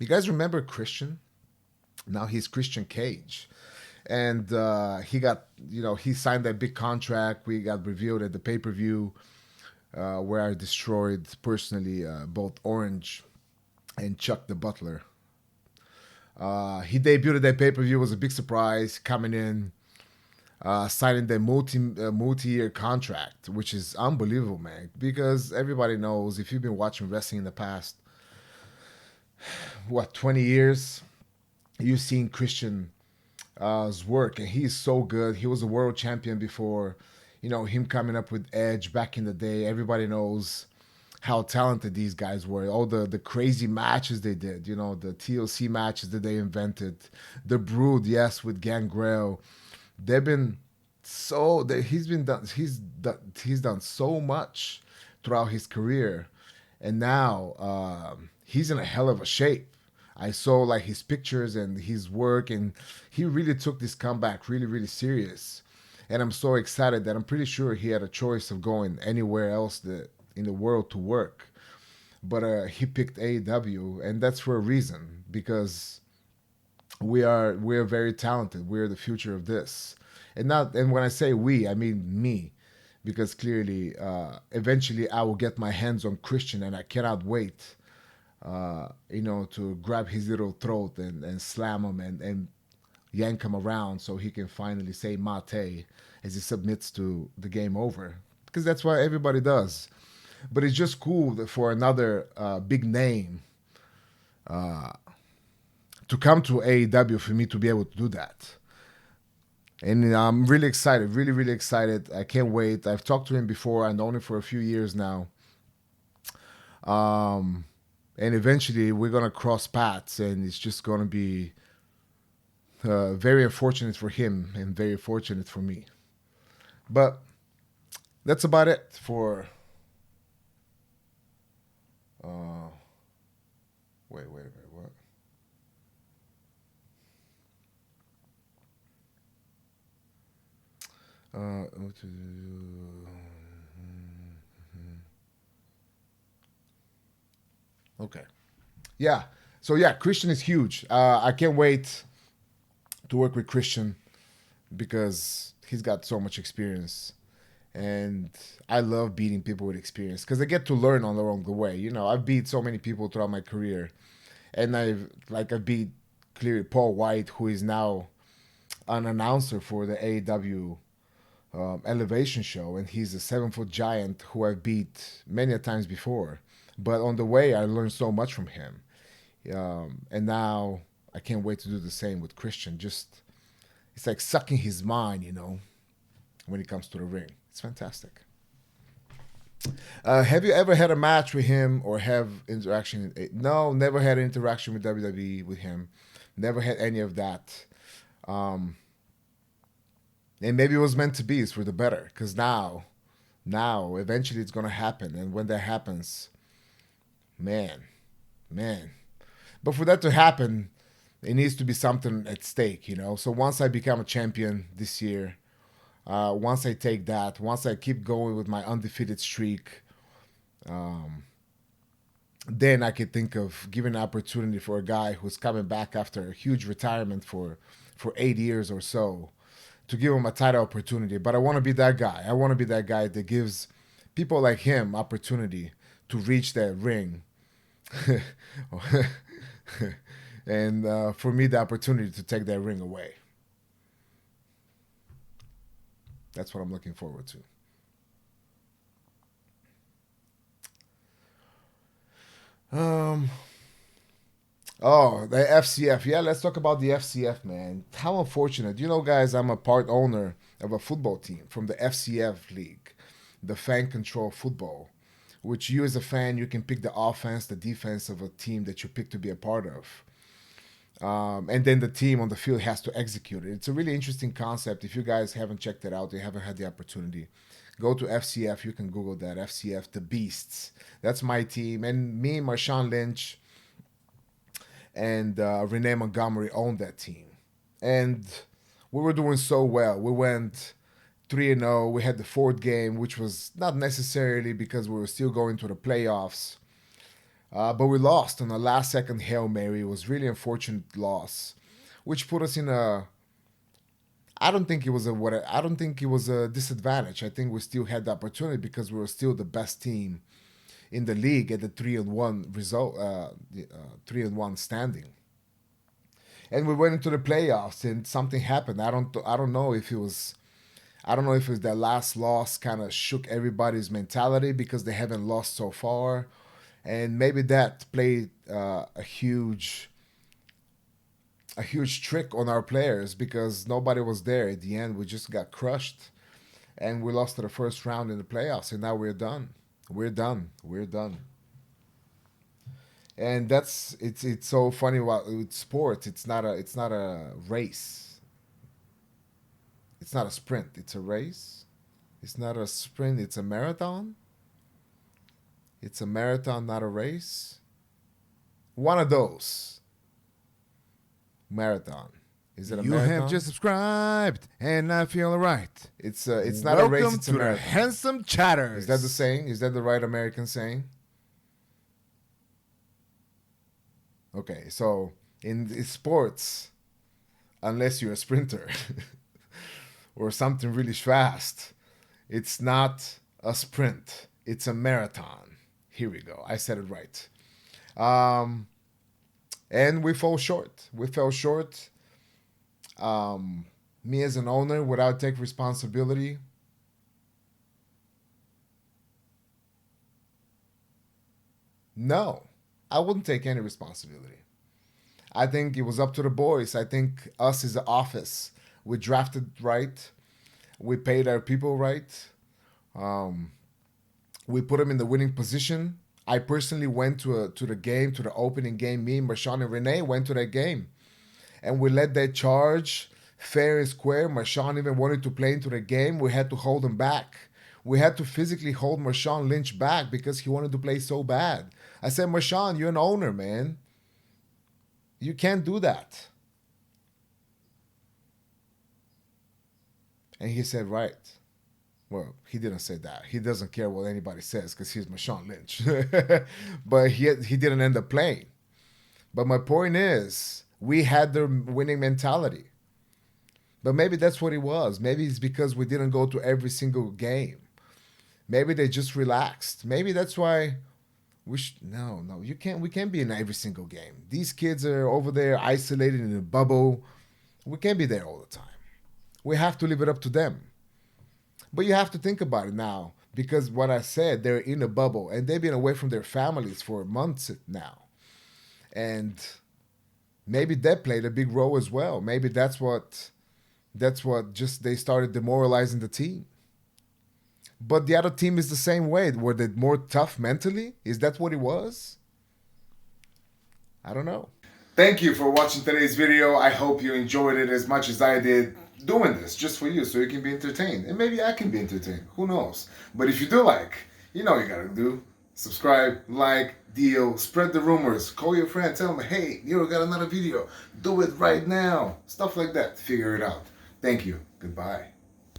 You guys remember Christian? Now he's Christian Cage. And he got, he signed that big contract. We got revealed at the pay per view where I destroyed personally both Orange and Chuck the Butler. He debuted at that pay per view. Was a big surprise coming in, signing the multi-year contract, which is unbelievable, man. Because everybody knows if you've been watching wrestling in the past, 20 years, you've seen Christian's work, and he's so good. He was a world champion before, him coming up with Edge back in the day. Everybody knows how talented these guys were. All the crazy matches they did, the TLC matches that they invented, the Brood, yes, with Gangrel. They've been he's done so much throughout his career, and now he's in a hell of a shape. I saw like his pictures and his work, and he really took this comeback really, really serious. And I'm so excited that I'm pretty sure he had a choice of going anywhere else in the world to work, but he picked AEW, and that's for a reason because we are very talented. We're the future of this, and when I say we, I mean me, because clearly, eventually, I will get my hands on Christian, and I cannot wait, to grab his little throat and slam him and yank him around so he can finally say mate as he submits to the game over, because that's what everybody does. But it's just cool that for another big name to come to AEW for me to be able to do that. And I'm really excited, really, really excited. I can't wait. I've talked to him before. I've known him for a few years now. Um, and eventually we're going to cross paths, and it's just going to be very unfortunate for him and very fortunate for me. But that's about it for. Uh, wait, what? Uh, okay. Yeah. So yeah, Christian is huge. I can't wait to work with Christian because he's got so much experience, and I love beating people with experience because I get to learn on along the way. I've beat so many people throughout my career, and I beat clearly Paul White, who is now an announcer for the AEW Elevation show, and he's a 7 foot giant who I've beat many a times before. But on the way, I learned so much from him, and now I can't wait to do the same with Christian. Just it's like sucking his mind, when it comes to the ring. It's fantastic. Have you ever had a match with him or have interaction? No, never had an interaction with WWE with him. Never had any of that. Um, and maybe it was meant to be. It's for the better. Because now, eventually it's going to happen. And when that happens, man, man. But for that to happen, it needs to be something at stake. So once I become a champion this year, once I take that, once I keep going with my undefeated streak, um, then I could think of giving an opportunity for a guy who's coming back after a huge retirement for 8 years or so to give him a title opportunity. But I want to be that guy. I want to be that guy that gives people like him opportunity to reach that ring. And for me, the opportunity to take that ring away. That's what I'm looking forward to. Oh, the FCF. Yeah, let's talk about the FCF, man. How unfortunate. Guys, I'm a part owner of a football team from the FCF league, the fan control football, which you as a fan, you can pick the offense, the defense of a team that you pick to be a part of. And then the team on the field has to execute it. It's a really interesting concept. If you guys haven't checked it out, you haven't had the opportunity, go to FCF. You can Google that. FCF, the Beasts. That's my team. And me, Marshawn Lynch, and Renee Montgomery owned that team. And we were doing so well. We went 3-0. We had the fourth game, which was not necessarily because we were still going to the playoffs. But we lost on a last second Hail Mary. It was really unfortunate loss, which put us in a. I don't think it was a disadvantage. I think we still had the opportunity because we were still the best team in the league at the 3-1 result, 3-1 standing. And we went into the playoffs, and something happened. I don't know if it was. I don't know if it was that last loss kind of shook everybody's mentality because they haven't lost so far, and maybe that played a huge trick on our players because nobody was there at the end. We just got crushed, and we lost to the first round in the playoffs, and now we're done. We're done. We're done. And that's it's so funny with sports. It's not a race. It's not a sprint. It's a race. It's not a sprint. It's a marathon. It's a marathon, not a race. One of those. Marathon. Is it a You marathon? have just subscribed, and I feel right. It's not a race. Welcome It's to a the marathon. Handsome Chatters. Is that the saying? Is that the right American saying? Okay, so in sports, unless you're a sprinter or something really fast, it's not a sprint. It's a marathon. Here we go. I said it right. Um, and we fell short. We fell short. Me as an owner, would I take responsibility? No, I wouldn't take any responsibility. I think it was up to the boys. I think us as the office, we drafted right. We paid our people right. Um, we put them in the winning position. I personally went to the game, to the opening game. Me, Marshawn, and Renee went to that game, and we led that charge fair and square. Marshawn even wanted to play into the game. We had to hold him back. We had to physically hold Marshawn Lynch back because he wanted to play so bad. I said, Marshawn, you're an owner, man. You can't do that. And he said, right. Well, he didn't say that. He doesn't care what anybody says because he's Marshawn Lynch. But he didn't end up playing. But my point is, we had the winning mentality. But maybe that's what it was. Maybe it's because we didn't go to every single game. Maybe they just relaxed. Maybe that's why no, you can't. We can't be in every single game. These kids are over there isolated in a bubble. We can't be there all the time. We have to leave it up to them. But you have to think about it now because what I said, they're in a bubble and they've been away from their families for months now. And maybe that played a big role as well. Maybe that's what just they started demoralizing the team. But the other team is the same way. Were they more tough mentally? Is that what it was? I don't know. Thank you for watching today's video. I hope you enjoyed it as much as I did doing this just for you so you can be entertained. And maybe I can be entertained. Who knows? But if you do like, you know what you gotta do. Subscribe, like, deal, spread the rumors, call your friend, tell them, hey, Miro got another video. Do it right now. Stuff like that. Figure it out. Thank you. Goodbye.